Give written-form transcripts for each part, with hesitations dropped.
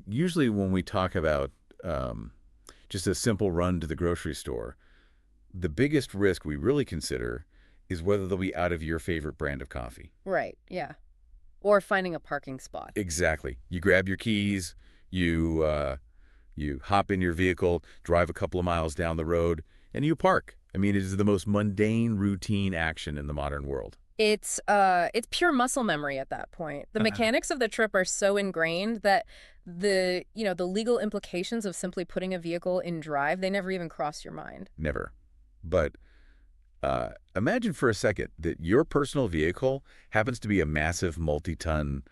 Usually when we talk about just a simple run to the grocery store, the biggest risk we really consider is whether they'll be out of your favorite brand of coffee. Right, yeah. Or finding a parking spot. Exactly. You grab your keys, you hop in your vehicle, drive a couple of miles down the road, and you park. I mean, it is the most mundane, routine action in the modern world. It's pure muscle memory at that point. The mechanics of the trip are so ingrained that the legal implications of simply putting a vehicle in drive, they never even cross your mind. Never. But imagine for a second that your personal vehicle happens to be a massive multi-ton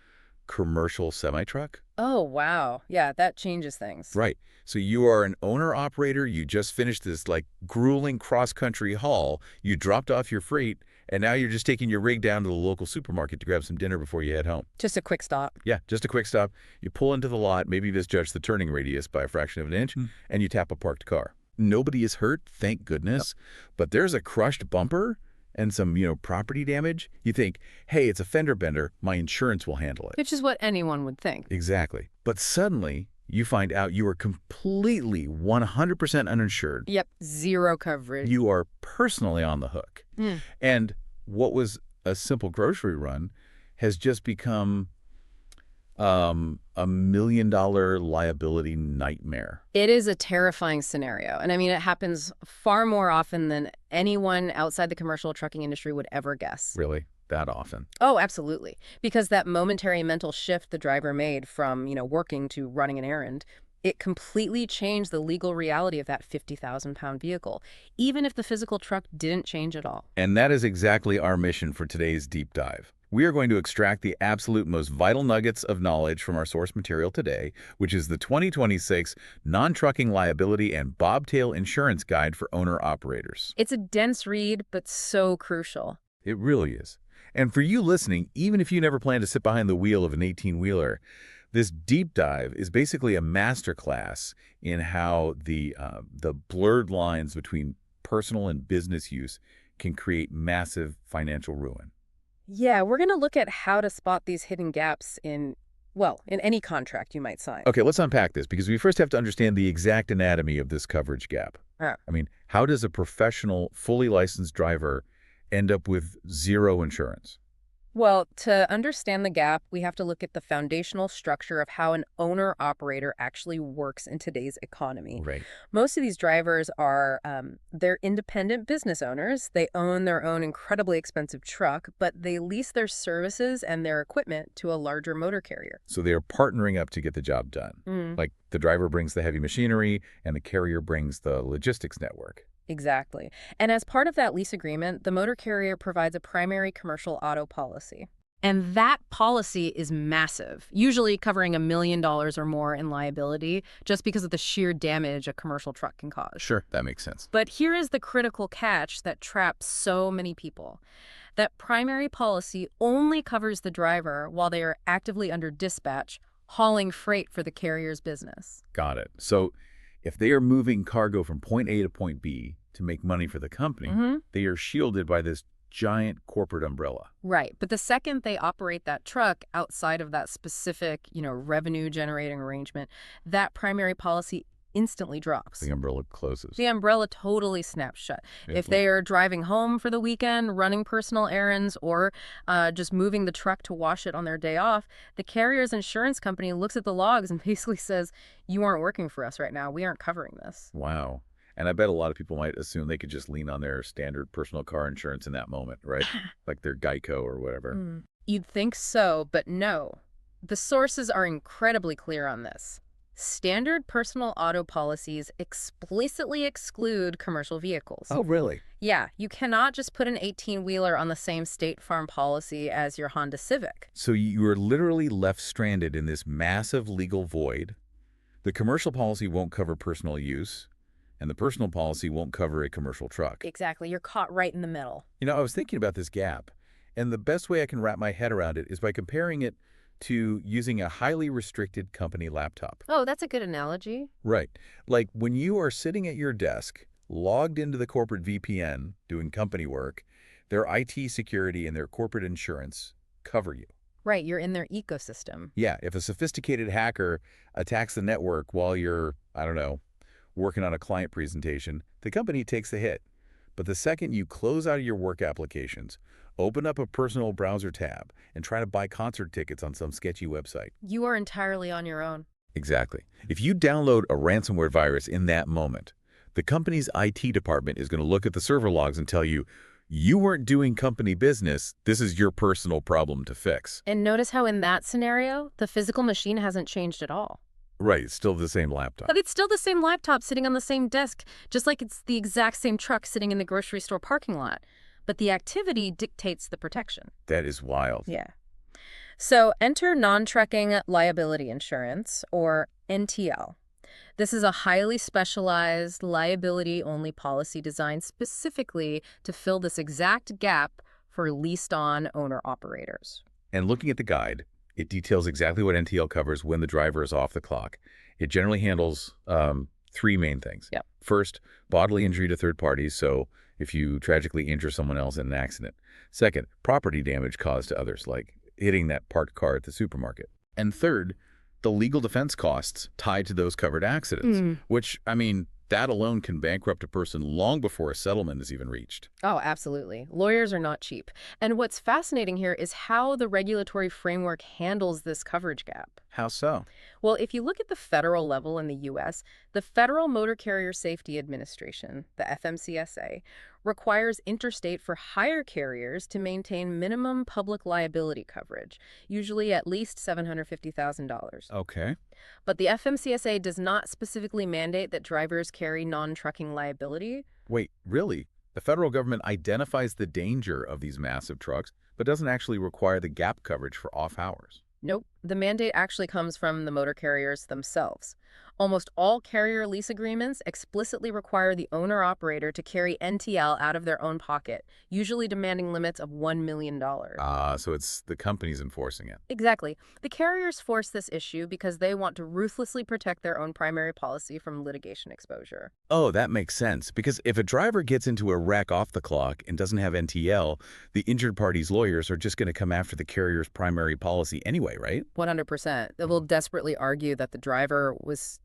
commercial semi-truck. Oh, wow. Yeah, that changes things. Right. So you are an owner-operator. You just finished this like grueling cross-country haul. You dropped off your freight, and now you're just taking your rig down to the local supermarket to grab some dinner before you head home. Just a quick stop. Yeah, just a quick stop. You pull into the lot, maybe misjudge the turning radius by a fraction of an inch, and you tap a parked car. Nobody is hurt, thank goodness, but there's a crushed bumper and some, property damage. You think, hey, it's a fender bender, my insurance will handle it. Which is what anyone would think. Exactly. But suddenly, you find out you are completely 100% uninsured. Yep, zero coverage. You are personally on the hook. Mm. And what was a simple grocery run has just become a million-dollar liability nightmare. It is a terrifying scenario. And I mean, it happens far more often than anyone outside the commercial trucking industry would ever guess. Really? That often? Oh, absolutely. Because that momentary mental shift the driver made from, working to running an errand, it completely changed the legal reality of that 50,000-pound vehicle, even if the physical truck didn't change at all. And that is exactly our mission for today's deep dive. We are going to extract the absolute most vital nuggets of knowledge from our source material today, which is the 2026 Non-Trucking Liability and Bobtail Insurance Guide for Owner-Operators. It's a dense read, but so crucial. It really is. And for you listening, even if you never plan to sit behind the wheel of an 18-wheeler, this deep dive is basically a masterclass in how the blurred lines between personal and business use can create massive financial ruin. Yeah, we're going to look at how to spot these hidden gaps in any contract you might sign. Okay, let's unpack this because we first have to understand the exact anatomy of this coverage gap. Ah. I mean, how does a professional, fully licensed driver end up with zero insurance? Well, to understand the gap, we have to look at the foundational structure of how an owner-operator actually works in today's economy. Right. Most of these drivers are, they're independent business owners. They own their own incredibly expensive truck, but they lease their services and their equipment to a larger motor carrier. So they are partnering up to get the job done. Like the driver brings the heavy machinery and the carrier brings the logistics network. Exactly. And as part of that lease agreement, the motor carrier provides a primary commercial auto policy. And that policy is massive, usually covering $1 million or more in liability, just because of the sheer damage a commercial truck can cause. Sure, that makes sense. But here is the critical catch that traps so many people. That primary policy only covers the driver while they are actively under dispatch, hauling freight for the carrier's business. Got it. So if they are moving cargo from point A to point B to make money for the company, they are shielded by this giant corporate umbrella. Right. But the second they operate that truck outside of that specific, revenue-generating arrangement, that primary policy instantly drops. The umbrella closes. The umbrella totally snaps shut. If they are driving home for the weekend, running personal errands, or just moving the truck to wash it on their day off, the carrier's insurance company looks at the logs and basically says, you aren't working for us right now. We aren't covering this. Wow. And I bet a lot of people might assume they could just lean on their standard personal car insurance in that moment, right? Like their Geico or whatever. You'd think so, but no. The sources are incredibly clear on this. Standard personal auto policies explicitly exclude commercial vehicles. Oh, really? Yeah, you cannot just put an 18-wheeler on the same State Farm policy as your Honda Civic. So you are literally left stranded in this massive legal void. The commercial policy won't cover personal use, and the personal policy won't cover a commercial truck. Exactly. You're caught right in the middle. I was thinking about this gap, and the best way I can wrap my head around it is by comparing it to using a highly restricted company laptop. Oh, that's a good analogy. Right. Like when you are sitting at your desk, logged into the corporate VPN, doing company work, their IT security and their corporate insurance cover you. Right, you're in their ecosystem. Yeah, if a sophisticated hacker attacks the network while you're, I don't know, working on a client presentation, the company takes the hit. But the second you close out of your work applications, open up a personal browser tab, and try to buy concert tickets on some sketchy website. You are entirely on your own. Exactly. If you download a ransomware virus in that moment, the company's IT department is going to look at the server logs and tell you, you weren't doing company business, this is your personal problem to fix. And notice how in that scenario, the physical machine hasn't changed at all. Right, it's still the same laptop. But it's still the same laptop sitting on the same desk, just like it's the exact same truck sitting in the grocery store parking lot. But the activity dictates the protection. That is wild. Yeah. So enter non-trucking liability insurance, or NTL. This is a highly specialized liability-only policy designed specifically to fill this exact gap for leased-on owner-operators. And looking at the guide, it details exactly what NTL covers when the driver is off the clock. It generally handles three main things. Yep. First, bodily injury to third parties, so if you tragically injure someone else in an accident. Second, property damage caused to others, like hitting that parked car at the supermarket. And third, the legal defense costs tied to those covered accidents, which, I mean, that alone can bankrupt a person long before a settlement is even reached. Oh, absolutely. Lawyers are not cheap. And what's fascinating here is how the regulatory framework handles this coverage gap. How so? Well, if you look at the federal level in the U.S., the Federal Motor Carrier Safety Administration, the FMCSA, requires interstate for hire carriers to maintain minimum public liability coverage, usually at least $750,000. Okay. But the FMCSA does not specifically mandate that drivers carry non-trucking liability. Wait, really? The federal government identifies the danger of these massive trucks, but doesn't actually require the gap coverage for off hours. Nope. The mandate actually comes from the motor carriers themselves. Almost all carrier lease agreements explicitly require the owner-operator to carry NTL out of their own pocket, usually demanding limits of $1 million. So it's the companies enforcing it. Exactly. The carriers force this issue because they want to ruthlessly protect their own primary policy from litigation exposure. Oh, that makes sense. Because if a driver gets into a wreck off the clock and doesn't have NTL, the injured party's lawyers are just going to come after the carrier's primary policy anyway, right? 100%. They will desperately argue that the driver was,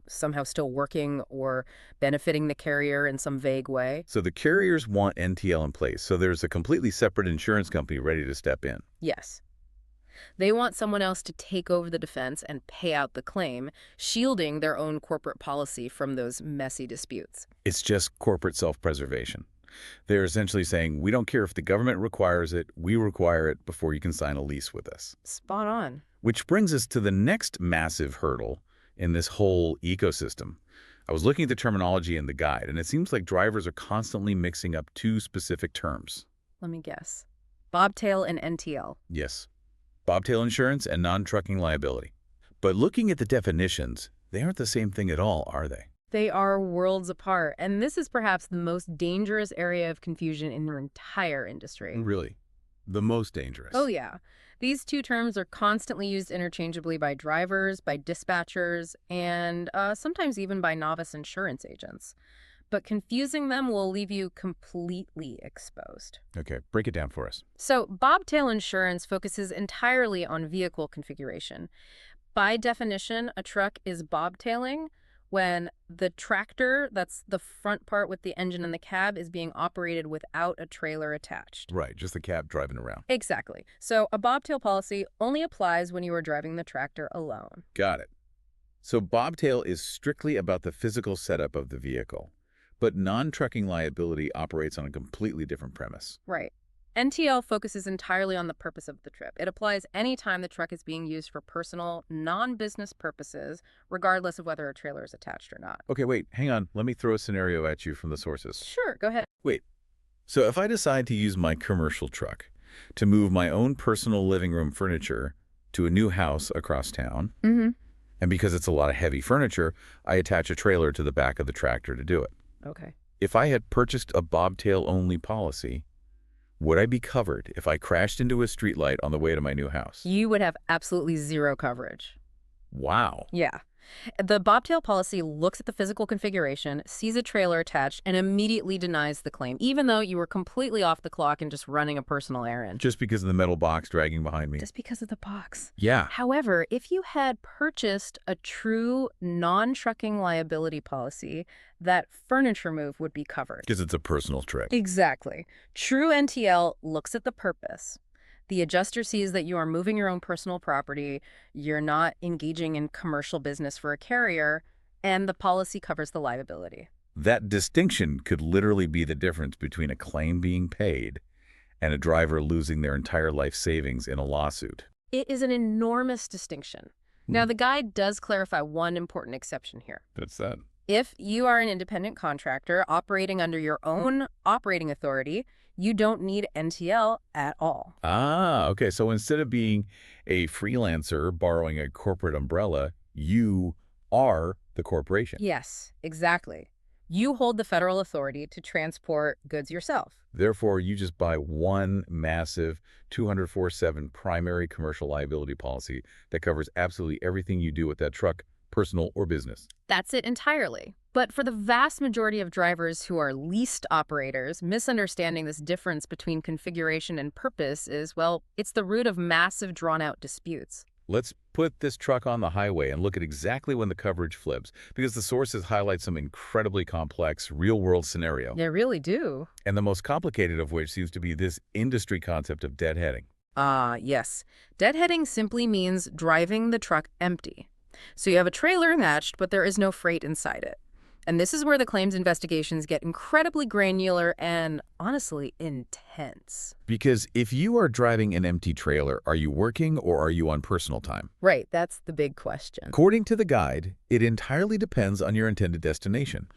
somehow still working or benefiting the carrier in some vague way. So the carriers want NTL in place, so there's a completely separate insurance company ready to step in. Yes. They want someone else to take over the defense and pay out the claim, shielding their own corporate policy from those messy disputes. It's just corporate self-preservation. They're essentially saying, we don't care if the government requires it, we require it before you can sign a lease with us. Spot on. Which brings us to the next massive hurdle in this whole ecosystem. I was looking at the terminology in the guide, and it seems like drivers are constantly mixing up two specific terms. Let me guess. Bobtail and NTL. Yes. Bobtail insurance and non-trucking liability. But looking at the definitions, they aren't the same thing at all, are they? They are worlds apart, and this is perhaps the most dangerous area of confusion in the entire industry. Really? The most dangerous? Oh, yeah. These two terms are constantly used interchangeably by drivers, by dispatchers, and sometimes even by novice insurance agents. But confusing them will leave you completely exposed. Okay, break it down for us. So, bobtail insurance focuses entirely on vehicle configuration. By definition, a truck is bobtailing when the tractor, that's the front part with the engine and the cab, is being operated without a trailer attached. Right, just the cab driving around. Exactly. So a bobtail policy only applies when you are driving the tractor alone. Got it. So bobtail is strictly about the physical setup of the vehicle, but non-trucking liability operates on a completely different premise. Right. NTL focuses entirely on the purpose of the trip. It applies any time the truck is being used for personal, non-business purposes, regardless of whether a trailer is attached or not. Okay, wait, hang on. Let me throw a scenario at you from the sources. Sure, go ahead. Wait, so if I decide to use my commercial truck to move my own personal living room furniture to a new house across town, and because it's a lot of heavy furniture, I attach a trailer to the back of the tractor to do it. Okay. If I had purchased a bobtail-only policy, would I be covered if I crashed into a streetlight on the way to my new house? You would have absolutely zero coverage. Wow. Yeah. The Bobtail policy looks at the physical configuration, sees a trailer attached, and immediately denies the claim, even though you were completely off the clock and just running a personal errand. Just because of the metal box dragging behind me. Just because of the box. Yeah. However, if you had purchased a true non-trucking liability policy, that furniture move would be covered. Because it's a personal trick. Exactly. True NTL looks at the purpose. The adjuster sees that you are moving your own personal property, you're not engaging in commercial business for a carrier, and the policy covers the liability. That distinction could literally be the difference between a claim being paid and a driver losing their entire life savings in a lawsuit. It is an enormous distinction. Now, the guide does clarify one important exception here. That's that. If you are an independent contractor operating under your own operating authority, you don't need NTL at all. Ah, okay. So instead of being a freelancer borrowing a corporate umbrella, you are the corporation. Yes, exactly. You hold the federal authority to transport goods yourself. Therefore, you just buy one massive 204/7 primary commercial liability policy that covers absolutely everything you do with that truck, personal or business. That's it entirely. But for the vast majority of drivers who are leased operators, misunderstanding this difference between configuration and purpose is, well, it's the root of massive drawn-out disputes. Let's put this truck on the highway and look at exactly when the coverage flips, because the sources highlight some incredibly complex real-world scenario. They really do. And the most complicated of which seems to be this industry concept of deadheading. Yes. Deadheading simply means driving the truck empty. So you have a trailer attached, but there is no freight inside it. And this is where the claims investigations get incredibly granular and, honestly, intense. Because if you are driving an empty trailer, are you working or are you on personal time? Right, that's the big question. According to the guide, it entirely depends on your intended destination.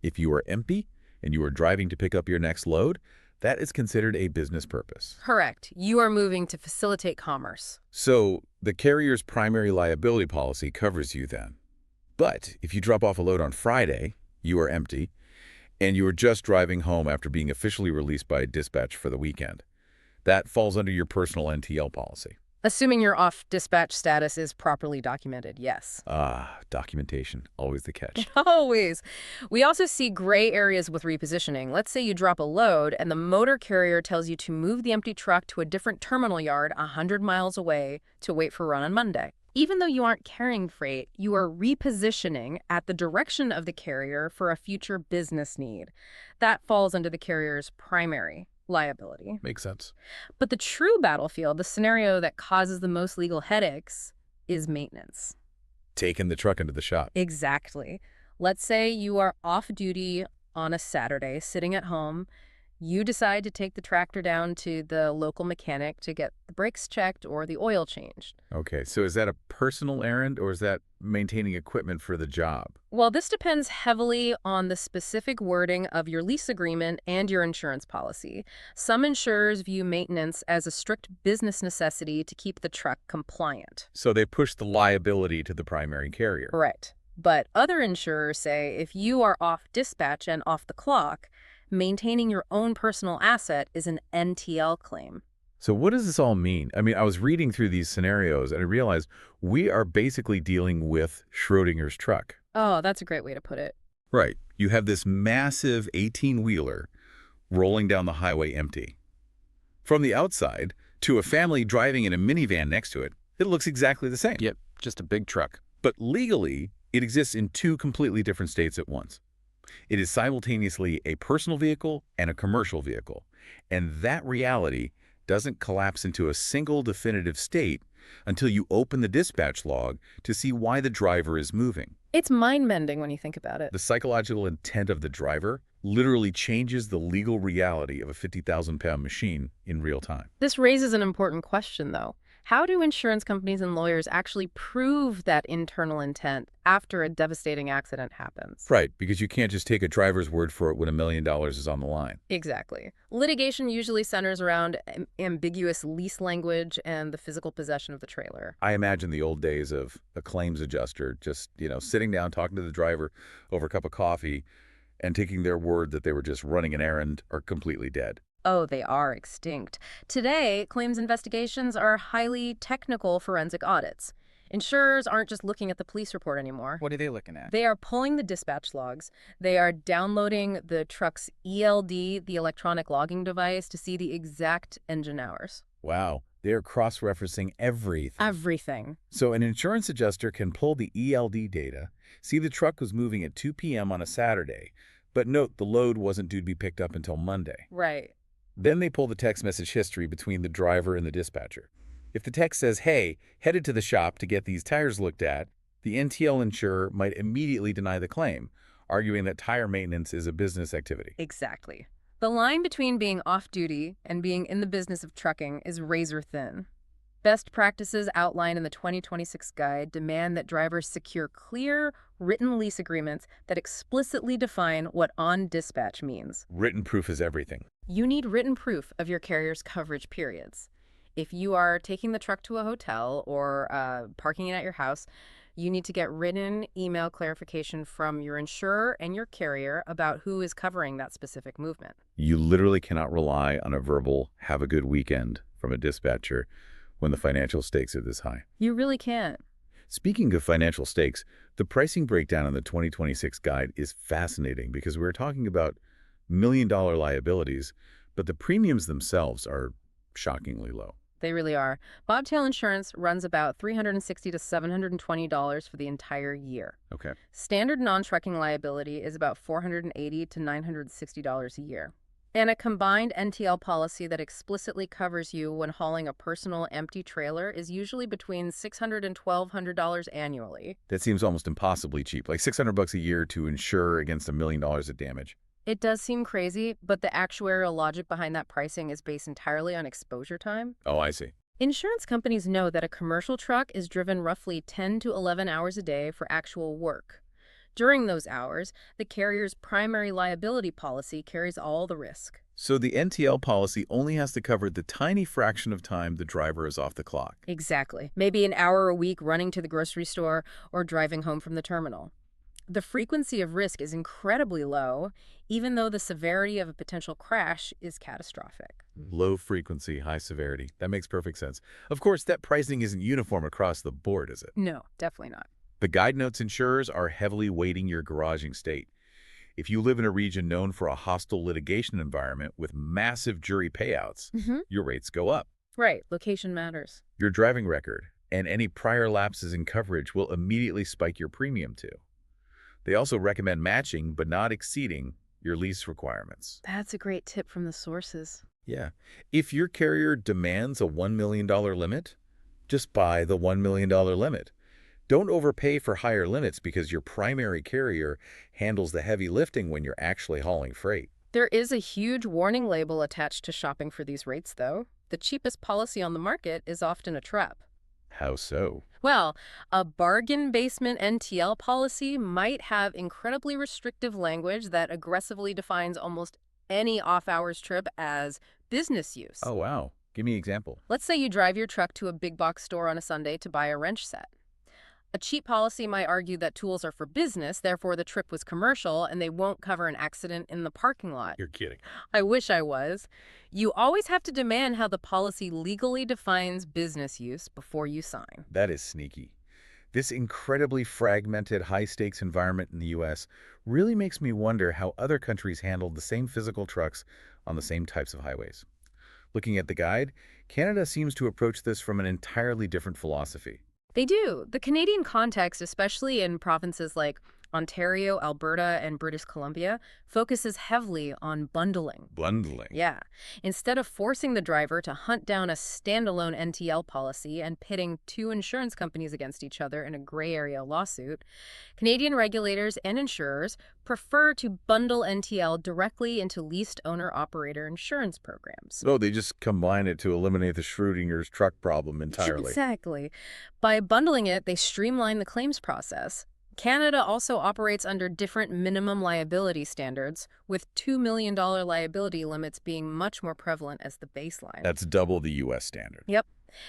If you are empty and you are driving to pick up your next load, that is considered a business purpose. Correct. You are moving to facilitate commerce. So the carrier's primary liability policy covers you then. But if you drop off a load on Friday, you are empty, and you are just driving home after being officially released by dispatch for the weekend, that falls under your personal NTL policy. Assuming your off-dispatch status is properly documented, yes. Documentation, always the catch. Always. We also see gray areas with repositioning. Let's say you drop a load and the motor carrier tells you to move the empty truck to a different terminal yard 100 miles away to wait for run on Monday. Even though you aren't carrying freight, you are repositioning at the direction of the carrier for a future business need. That falls under the carrier's primary liability. Makes sense. But the true battlefield, the scenario that causes the most legal headaches, is maintenance. Taking the truck into the shop. Exactly. Let's say you are off duty on a Saturday, sitting at home. You decide to take the tractor down to the local mechanic to get the brakes checked or the oil changed. Okay, so is that a personal errand or is that maintaining equipment for the job? Well, this depends heavily on the specific wording of your lease agreement and your insurance policy. Some insurers view maintenance as a strict business necessity to keep the truck compliant. So they push the liability to the primary carrier. Right. But other insurers say if you are off dispatch and off the clock, maintaining your own personal asset is an NTL claim. So what does this all mean? I mean, I was reading through these scenarios and I realized we are basically dealing with Schrodinger's truck. Oh, that's a great way to put it. Right. You have this massive 18-wheeler rolling down the highway empty. From the outside, to a family driving in a minivan next to it, it looks exactly the same. Yep, just a big truck. But legally, it exists in two completely different states at once. It is simultaneously a personal vehicle and a commercial vehicle. And that reality doesn't collapse into a single definitive state until you open the dispatch log to see why the driver is moving. It's mind-bending when you think about it. The psychological intent of the driver literally changes the legal reality of a 50,000-pound machine in real time. This raises an important question, though. How do insurance companies and lawyers actually prove that internal intent after a devastating accident happens? Right, because you can't just take a driver's word for it when $1 million is on the line. Exactly. Litigation usually centers around ambiguous lease language and the physical possession of the trailer. I imagine the old days of a claims adjuster just, sitting down, talking to the driver over a cup of coffee and taking their word that they were just running an errand are completely dead. Oh, they are extinct. Today, claims investigations are highly technical forensic audits. Insurers aren't just looking at the police report anymore. What are they looking at? They are pulling the dispatch logs. They are downloading the truck's ELD, the electronic logging device, to see the exact engine hours. Wow, they're cross-referencing everything. Everything. So an insurance adjuster can pull the ELD data, see the truck was moving at 2 p.m. on a Saturday, but note the load wasn't due to be picked up until Monday. Right. Then they pull the text message history between the driver and the dispatcher. If the text says, hey, headed to the shop to get these tires looked at, the NTL insurer might immediately deny the claim, arguing that tire maintenance is a business activity. Exactly. The line between being off-duty and being in the business of trucking is razor thin. Best practices outlined in the 2026 guide demand that drivers secure clear, written lease agreements that explicitly define what on-dispatch means. Written proof is everything. You need written proof of your carrier's coverage periods. If you are taking the truck to a hotel or parking it at your house, you need to get written email clarification from your insurer and your carrier about who is covering that specific movement. You literally cannot rely on a verbal, have a good weekend from a dispatcher when the financial stakes are this high. You really can't. Speaking of financial stakes, the pricing breakdown in the 2026 guide is fascinating because we're talking about million-dollar liabilities, but the premiums themselves are shockingly low. They really are. Bobtail insurance runs about $360 to $720 for the entire year. Okay. Standard non-trucking liability is about $480 to $960 a year. And a combined NTL policy that explicitly covers you when hauling a personal empty trailer is usually between $600 and $1,200 annually. That seems almost impossibly cheap, like $600 a year to insure against $1 million of damage. It does seem crazy, but the actuarial logic behind that pricing is based entirely on exposure time. Oh, I see. Insurance companies know that a commercial truck is driven roughly 10 to 11 hours a day for actual work. During those hours, the carrier's primary liability policy carries all the risk. So the NTL policy only has to cover the tiny fraction of time the driver is off the clock. Exactly. Maybe an hour a week running to the grocery store or driving home from the terminal. The frequency of risk is incredibly low, even though the severity of a potential crash is catastrophic. Low frequency, high severity. That makes perfect sense. Of course, that pricing isn't uniform across the board, is it? No, definitely not. The guide notes insurers are heavily weighting your garaging state. If you live in a region known for a hostile litigation environment with massive jury payouts, your rates go up. Right, location matters. Your driving record and any prior lapses in coverage will immediately spike your premium too. They also recommend matching but not exceeding your lease requirements. That's a great tip from the sources. Yeah. If your carrier demands a $1 million limit, just buy the $1 million limit. Don't overpay for higher limits because your primary carrier handles the heavy lifting when you're actually hauling freight. There is a huge warning label attached to shopping for these rates, though. The cheapest policy on the market is often a trap. How so? Well, a bargain basement NTL policy might have incredibly restrictive language that aggressively defines almost any off-hours trip as business use. Oh, wow. Give me an example. Let's say you drive your truck to a big box store on a Sunday to buy a wrench set. A cheap policy might argue that tools are for business, therefore the trip was commercial, and they won't cover an accident in the parking lot. You're kidding. I wish I was. You always have to demand how the policy legally defines business use before you sign. That is sneaky. This incredibly fragmented, high-stakes environment in the U.S. really makes me wonder how other countries handled the same physical trucks on the same types of highways. Looking at the guide, Canada seems to approach this from an entirely different philosophy. They do. The Canadian context, especially in provinces like Ontario, Alberta, and British Columbia, focuses heavily on bundling. Bundling? Yeah. Instead of forcing the driver to hunt down a standalone NTL policy and pitting two insurance companies against each other in a gray area lawsuit, Canadian regulators and insurers prefer to bundle NTL directly into leased owner-operator insurance programs. So they just combine it to eliminate the Schrodinger's truck problem entirely. Exactly. By bundling it, they streamline the claims process. Canada also operates under different minimum liability standards, with $2 million liability limits being much more prevalent as the baseline. That's double the U.S. standard. Yep.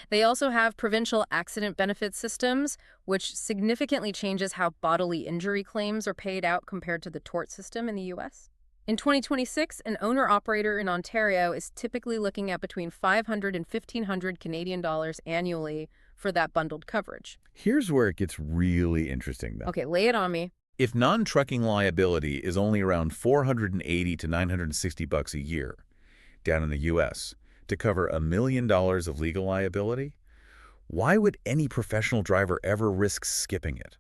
They also have provincial accident benefit systems, which significantly changes how bodily injury claims are paid out compared to the tort system in the U.S. In 2026, an owner-operator in Ontario is typically looking at between $500 and $1,500 Canadian dollars annually for that bundled coverage. Here's where it gets really interesting, though. Okay, lay it on me. If non-trucking liability is only around $480 to $960 a year down in the U.S. to cover $1 million of legal liability, why would any professional driver ever risk skipping it?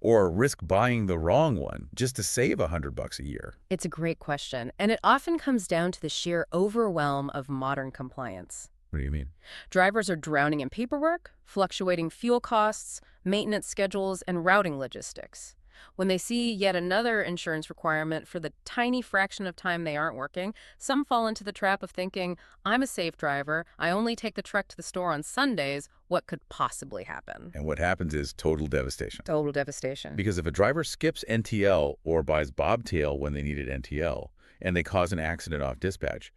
Or risk buying the wrong one just to save $100 a year? It's a great question, and it often comes down to the sheer overwhelm of modern compliance. What do you mean? Drivers are drowning in paperwork, fluctuating fuel costs, maintenance schedules, and routing logistics. When they see yet another insurance requirement for the tiny fraction of time they aren't working, some fall into the trap of thinking, I'm a safe driver, I only take the truck to the store on Sundays, what could possibly happen? And what happens is total devastation. Total devastation. Because if a driver skips NTL or buys Bobtail when they needed NTL, and they cause an accident off dispatch,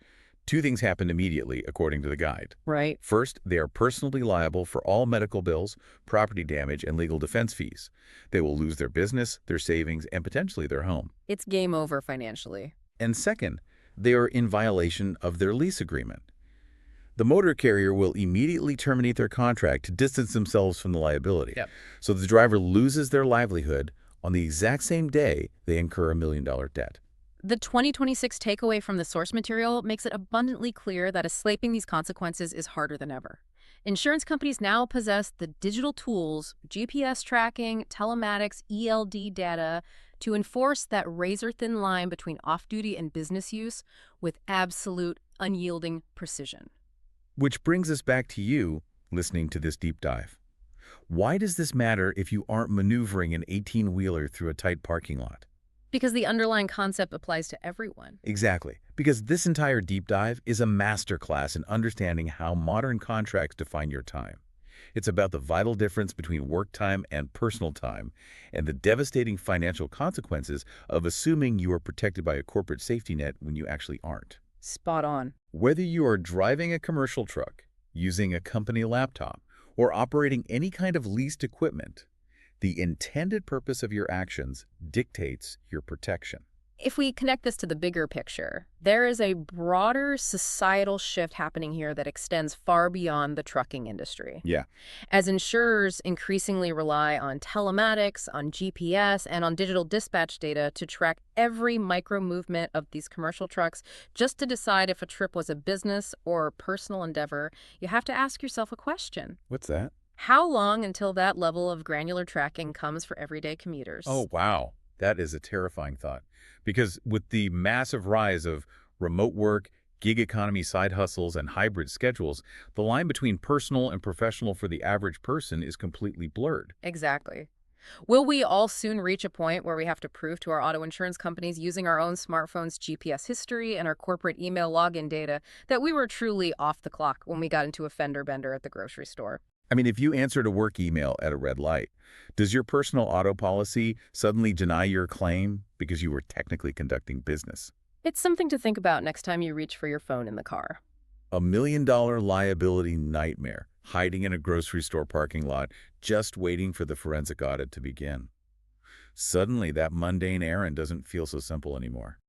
two things happen immediately, according to the guide. Right. First, they are personally liable for all medical bills, property damage, and legal defense fees. They will lose their business, their savings, and potentially their home. It's game over financially. And second, they are in violation of their lease agreement. The motor carrier will immediately terminate their contract to distance themselves from the liability. Yep. So the driver loses their livelihood on the exact same day they incur $1 million debt. The 2026 takeaway from the source material makes it abundantly clear that escaping these consequences is harder than ever. Insurance companies now possess the digital tools, GPS tracking, telematics, ELD data, to enforce that razor-thin line between off-duty and business use with absolute, unyielding precision. Which brings us back to you listening to this deep dive. Why does this matter if you aren't maneuvering an 18-wheeler through a tight parking lot? Because the underlying concept applies to everyone. Exactly, because this entire deep dive is a masterclass in understanding how modern contracts define your time. It's about the vital difference between work time and personal time, and the devastating financial consequences of assuming you are protected by a corporate safety net when you actually aren't. Spot on. Whether you are driving a commercial truck, using a company laptop, or operating any kind of leased equipment, the intended purpose of your actions dictates your protection. If we connect this to the bigger picture, there is a broader societal shift happening here that extends far beyond the trucking industry. Yeah. As insurers increasingly rely on telematics, on GPS, and on digital dispatch data to track every micro movement of these commercial trucks, just to decide if a trip was a business or personal endeavor, you have to ask yourself a question. What's that? How long until that level of granular tracking comes for everyday commuters? Oh, wow. That is a terrifying thought. Because with the massive rise of remote work, gig economy side hustles, and hybrid schedules, the line between personal and professional for the average person is completely blurred. Exactly. Will we all soon reach a point where we have to prove to our auto insurance companies using our own smartphones' GPS history and our corporate email login data that we were truly off the clock when we got into a fender bender at the grocery store? I mean, if you answered a work email at a red light, does your personal auto policy suddenly deny your claim because you were technically conducting business? It's something to think about next time you reach for your phone in the car. $1 million liability nightmare hiding in a grocery store parking lot, just waiting for the forensic audit to begin. Suddenly, that mundane errand doesn't feel so simple anymore.